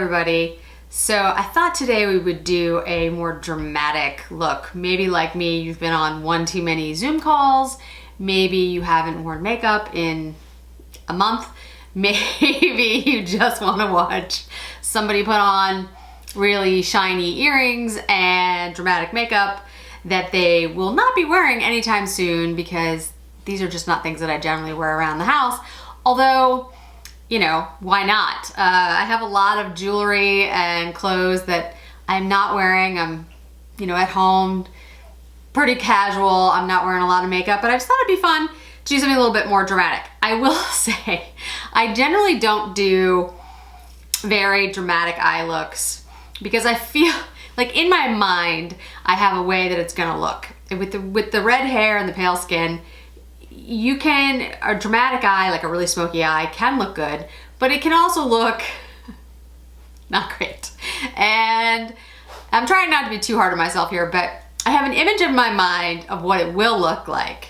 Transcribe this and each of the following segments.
everybody. So I thought today we would do a more dramatic look. Maybe like me, you've been on one too many Zoom calls. Maybe you haven't worn makeup in a month. Maybe you just want to watch somebody put on really shiny earrings and dramatic makeup that they will not be wearing anytime soon, because these are just not things that I generally wear around the house. Although, you know, why not? I have a lot of jewelry and clothes that I'm not wearing. I'm, you know, at home, pretty casual. I'm not wearing a lot of makeup, but I just thought it'd be fun to do something a little bit more dramatic. I will say, I generally don't do very dramatic eye looks because I feel like in my mind, I have a way that it's gonna look. With the red hair and the pale skin, you can, a dramatic eye, like a really smoky eye, can look good, but it can also look not great. And I'm trying not to be too hard on myself here, but I have an image in my mind of what it will look like.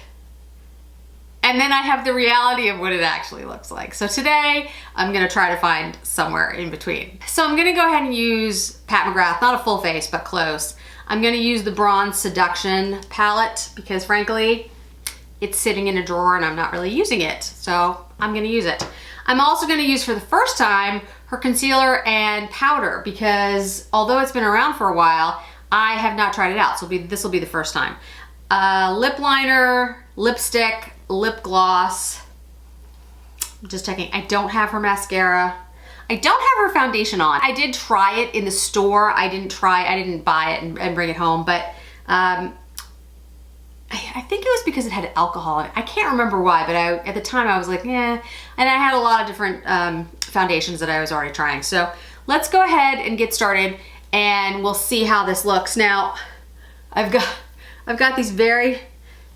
And then I have the reality of what it actually looks like. So today, I'm gonna try to find somewhere in between. So I'm gonna go ahead and use Pat McGrath, not a full face, but close. I'm gonna use the Bronze Seduction palette because frankly, it's sitting in a drawer and I'm not really using it. So I'm gonna use it. I'm also gonna use for the first time her concealer and powder because although it's been around for a while, I have not tried it out. So this will be the first time. Lip liner, lipstick, lip gloss. I'm just checking. I don't have her mascara. I don't have her foundation on. I did try it in the store. I didn't buy it and bring it home, but I think it was because it had alcohol in it. I can't remember why, but at the time I was like, yeah. And I had a lot of different foundations that I was already trying. So let's go ahead and get started and we'll see how this looks. Now, I've got these very,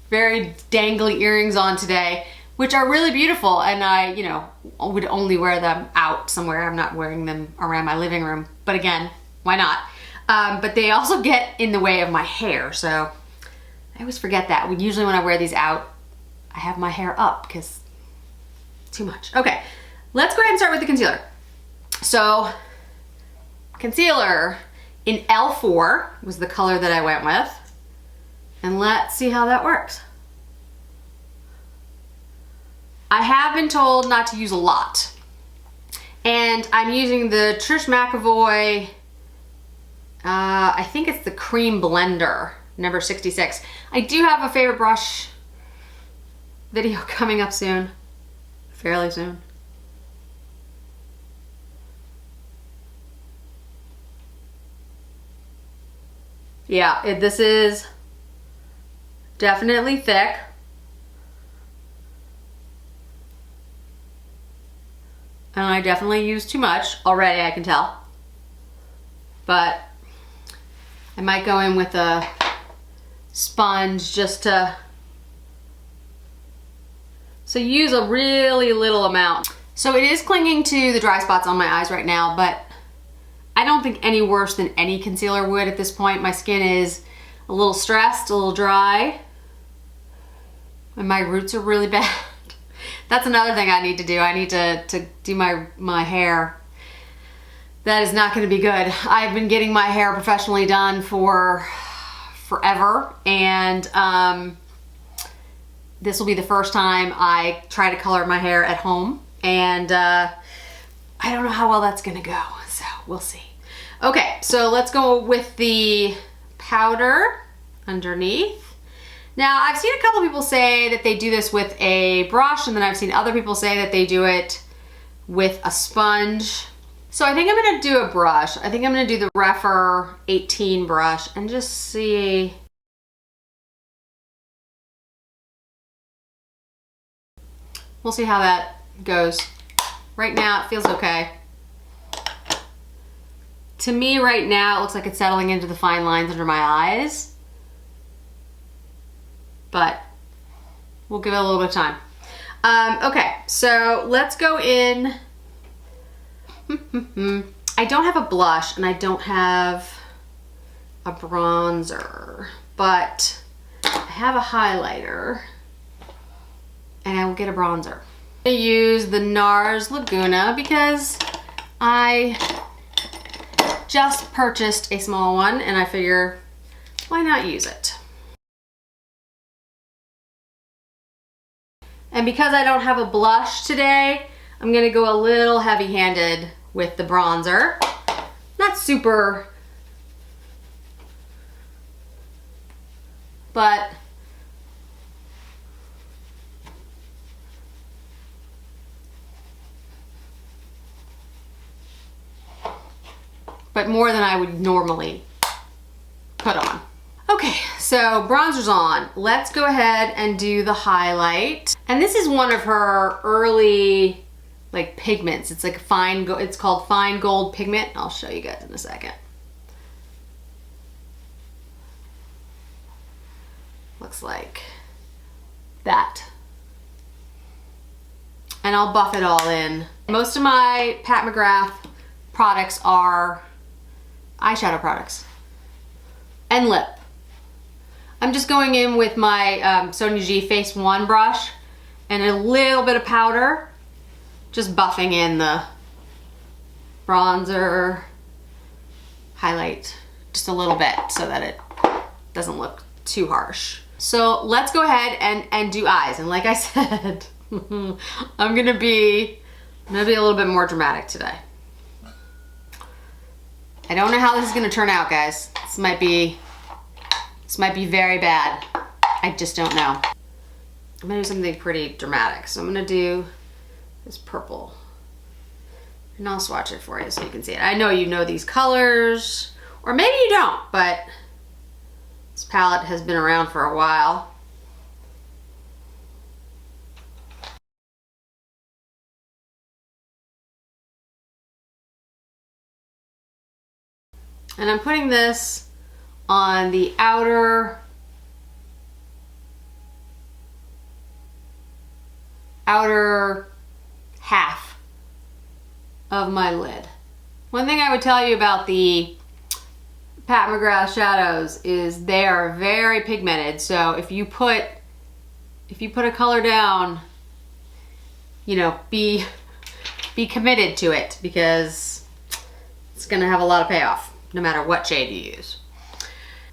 very dangly earrings on today, which are really beautiful. And I, you know, would only wear them out somewhere. I'm not wearing them around my living room, but again, why not? But they also get in the way of my hair. So I always forget that. Usually when I wear these out, I have my hair up because too much. Okay, let's go ahead and start with the concealer. So concealer in L4 was the color that I went with. And let's see how that works. I have been told not to use a lot. And I'm using the Trish McEvoy, I think it's the Cream Blender, number 66. I do have a favorite brush video coming up soon, fairly soon. Yeah, this is definitely thick. And I definitely use too much already, I can tell. But I might go in with a sponge just to, so use a really little amount. So it is clinging to the dry spots on my eyes right now, but I don't think any worse than any concealer would at this point. My skin is a little stressed, a little dry, and my roots are really bad. That's another thing I need to do. I need to do my hair. That is not gonna be good. I've been getting my hair professionally done for forever, and this will be the first time I try to color my hair at home, and I don't know how well that's gonna go, so we'll see. Okay, so let's go with the powder underneath. Now, I've seen a couple people say that they do this with a brush, and then I've seen other people say that they do it with a sponge. So I think I'm gonna do a brush. I think I'm gonna do the Refer 18 brush and just see. We'll see how that goes. Right now, it feels okay. To me, right now, it looks like it's settling into the fine lines under my eyes. But we'll give it a little bit of time. Okay, so let's go in. I don't have a blush and I don't have a bronzer, but I have a highlighter and I will get a bronzer. I'm gonna use the Nars Laguna because I just purchased a small one and I figure, why not use it? And because I don't have a blush today, I'm gonna go a little heavy-handed with the bronzer. Not super, but more than I would normally put on. Okay, so bronzer's on. Let's go ahead and do the highlight. And this is one of her early like pigments. It's like it's called fine gold pigment. I'll show you guys in a second. Looks like that. And I'll buff it all in. Most of my Pat McGrath products are eyeshadow products and lip. I'm just going in with my Sonia G Face 1 brush and a little bit of powder, just buffing in the bronzer, highlight just a little bit so that it doesn't look too harsh. So let's go ahead and do eyes. And like I said, I'm gonna be a little bit more dramatic today. I don't know how this is gonna turn out, guys. This might be very bad. I just don't know. I'm gonna do something pretty dramatic. So I'm gonna do this purple. And I'll swatch it for you so you can see it. I know you know these colors, or maybe you don't, but this palette has been around for a while. And I'm putting this on the outer half of my lid. One thing I would tell you about the Pat McGrath shadows is they are very pigmented. So if you put a color down, you know, be committed to it because it's gonna have a lot of payoff no matter what shade you use.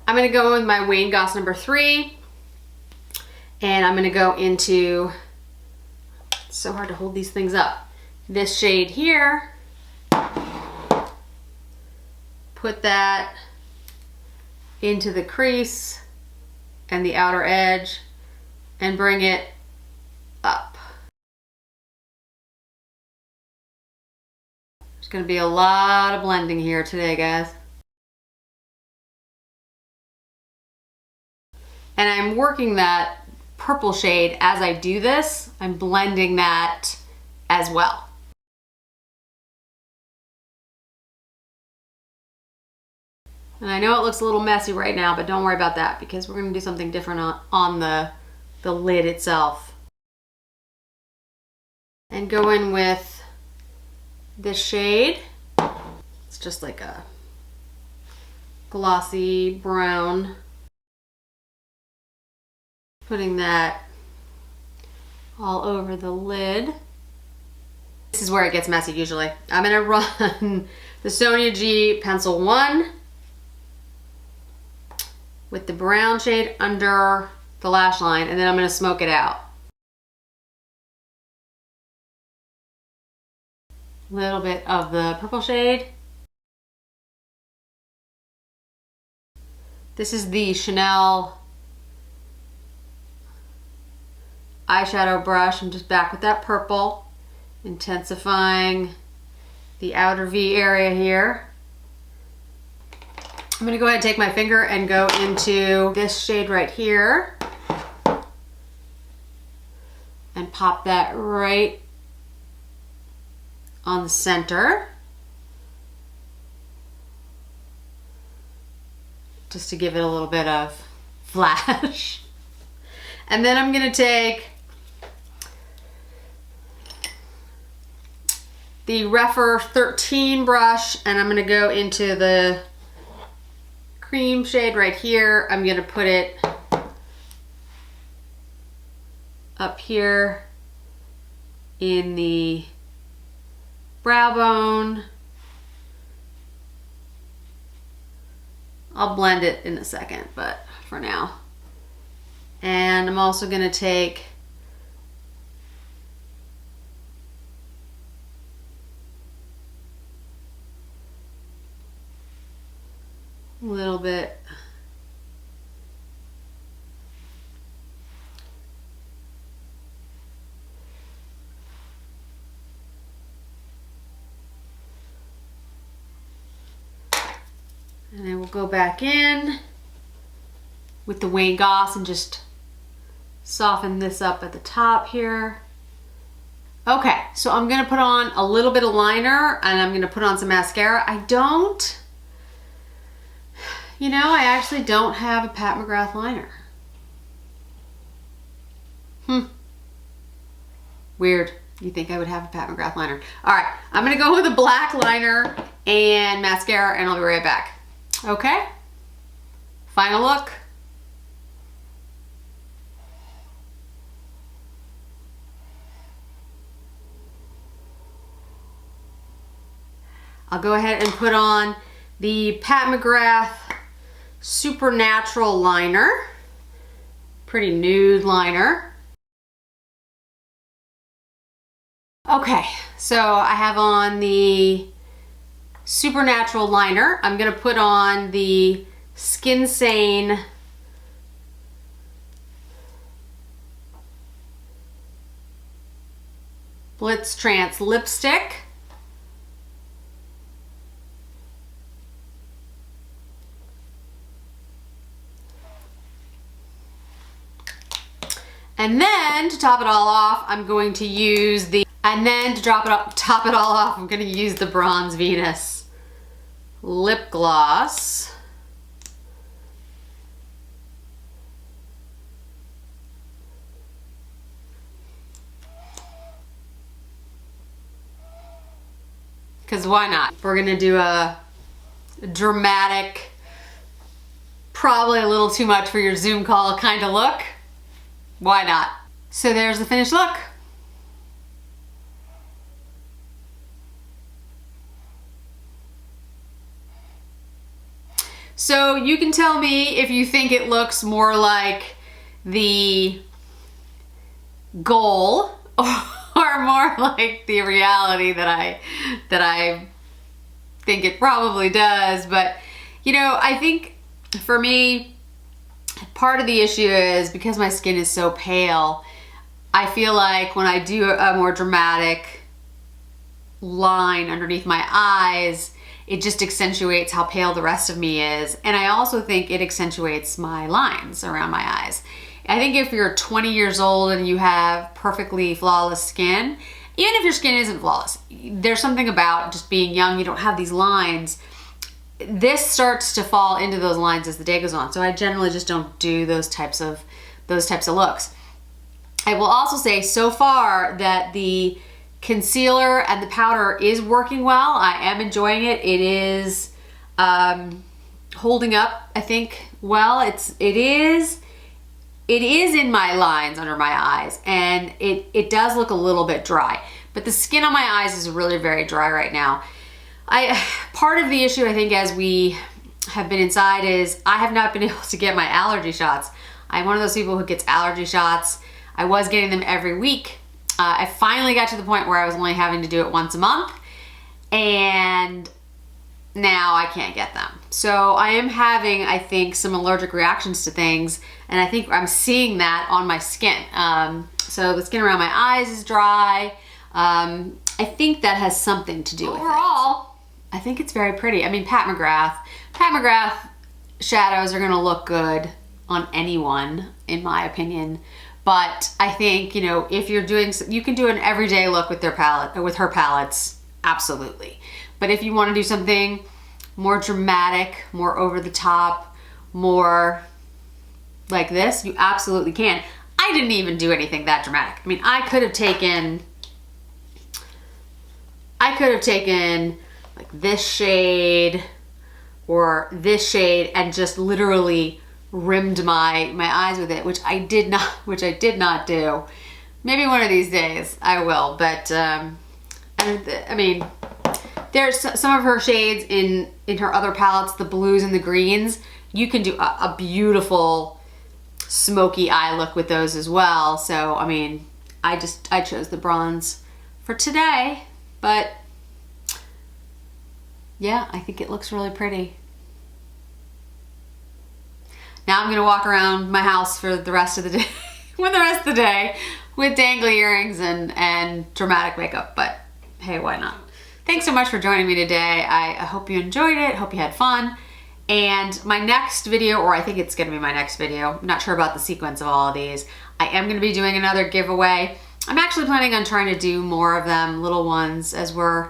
I'm gonna go with my Wayne Goss number 3 and I'm gonna go into, it's so hard to hold these things up, this shade here. Put that into the crease and the outer edge and bring it up. There's gonna be a lot of blending here today, guys. And I'm working that purple shade as I do this. I'm blending that as well. And I know it looks a little messy right now, but don't worry about that because we're gonna do something different on the lid itself. And go in with this shade. It's just like a glossy brown. Putting that all over the lid. This is where it gets messy usually. I'm gonna run the Sonia G Pencil 1 with the brown shade under the lash line, and then I'm gonna smoke it out. A little bit of the purple shade. This is the Chanel eyeshadow brush. I'm just back with that purple, intensifying the outer V area here. I'm gonna go ahead and take my finger and go into this shade right here and pop that right on the center, just to give it a little bit of flash. And then I'm gonna take the Rephr 13 brush and I'm gonna go into the cream shade right here. I'm gonna put it up here in the brow bone I'll blend it in a second, but for now. And I'm also gonna take a little bit and then we'll go back in with the Wayne Goss and just soften this up at the top here. Okay, so I'm gonna put on a little bit of liner and I'm gonna put on some mascara. You know, I actually don't have a Pat McGrath liner. Weird. You think I would have a Pat McGrath liner. All right, I'm gonna go with a black liner and mascara and I'll be right back. Okay, final look. I'll go ahead and put on the Pat McGrath Supernatural liner. Pretty nude liner. Okay, so I have on the Supernatural liner. I'm gonna put on the Skinsane BlitzTrance lipstick. And then to top it all off, I'm going to use the, top it all off, I'm gonna use the Bronze Venus lip gloss. Because why not? We're gonna do a dramatic, probably a little too much for your Zoom call kind of look. Why not? So there's the finished look. So you can tell me if you think it looks more like the goal or more like the reality that I think it probably does. But you know, I think for me, part of the issue is because my skin is so pale, I feel like when I do a more dramatic line underneath my eyes, it just accentuates how pale the rest of me is. And I also think it accentuates my lines around my eyes. I think if you're 20 years old and you have perfectly flawless skin, even if your skin isn't flawless, there's something about just being young, you don't have these lines. This starts to fall into those lines as the day goes on. So I generally just don't do those types of looks. I will also say so far that the concealer and the powder is working well. I am enjoying it. It is holding up, I think, well. It is in my lines under my eyes, and it does look a little bit dry, but the skin on my eyes is really very dry right now. Part of the issue, I think, as we have been inside is I have not been able to get my allergy shots. I'm one of those people who gets allergy shots. I was getting them every week. I finally got to the point where I was only having to do it once a month, and now I can't get them. So I am having, I think, some allergic reactions to things, and I think I'm seeing that on my skin. So the skin around my eyes is dry. I think that has something to do with it. Overall, I think it's very pretty. I mean, Pat McGrath shadows are gonna look good on anyone, in my opinion. But I think, you know, if you're doing, you can do an everyday look with their palette, or with her palettes, absolutely. But if you want to do something more dramatic, more over the top, more like this, you absolutely can. I didn't even do anything that dramatic. I mean, I could have taken like this shade or this shade and just literally rimmed my eyes with it, which I did not do. Maybe one of these days I will, but I mean, There's some of her shades in her other palettes, the blues and the greens. You can do a beautiful smoky eye look with those as well. So, I mean, I chose the bronze for today, but yeah, I think it looks really pretty. Now I'm gonna walk around my house for the rest of the day, with dangly earrings and dramatic makeup, but hey, why not? Thanks so much for joining me today. I hope you enjoyed it, hope you had fun. And my next video, or I think it's gonna be my next video, I'm not sure about the sequence of all of these, I am gonna be doing another giveaway. I'm actually planning on trying to do more of them, little ones, as we're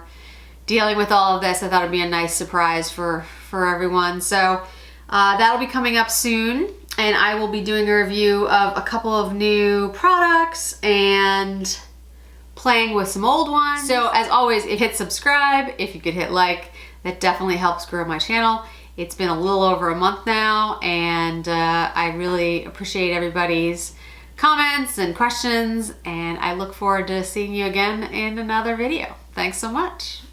dealing with all of this. I thought it'd be a nice surprise for everyone. So that'll be coming up soon, and I will be doing a review of a couple of new products and playing with some old ones. So as always, hit subscribe, if you could hit like, that definitely helps grow my channel. It's been a little over a month now, and I really appreciate everybody's comments and questions, and I look forward to seeing you again in another video. Thanks so much.